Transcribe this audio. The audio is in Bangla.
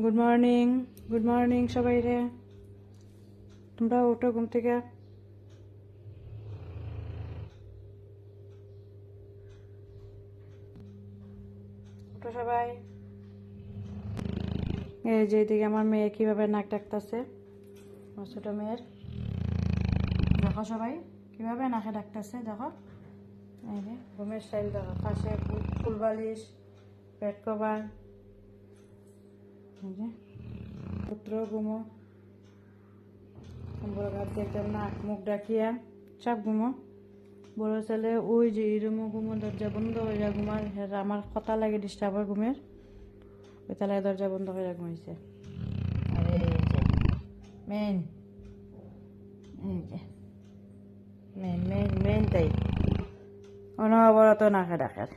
গুড মর্নিং সবাই রে। তোমরা ওঠো ঘুম থেকে। ওঠো সবাই। এই যে এদিকে আমার মেয়ে কিভাবে নাক ডাকতেছে, আমার ছোট মেয়ের। দেখো সবাই কিভাবে নাকে ডাকতেছে, দেখো। এই যে ঘুমের স্টাইল দেখো, পাশে ফুলবালিশ, পেট কভার। এই যে পুত্র ঘুমো, বড় গাছ একদম নাক মুখ ডাকিয়া চাপ ঘুমো। বড় ছেলে ওই যে এরমো ঘুমো, দরজা বন্ধ হয়ে যা ঘুমার। আমার কথা লাগে ডিস্টার্ব হয় ঘুমের, ওই তাহলে দরজা বন্ধ হয়ে ঘুমাইছে। আর এই যে মেন, এই যে মেন মেন মেন তাই অনবরত নাকে ডাকার।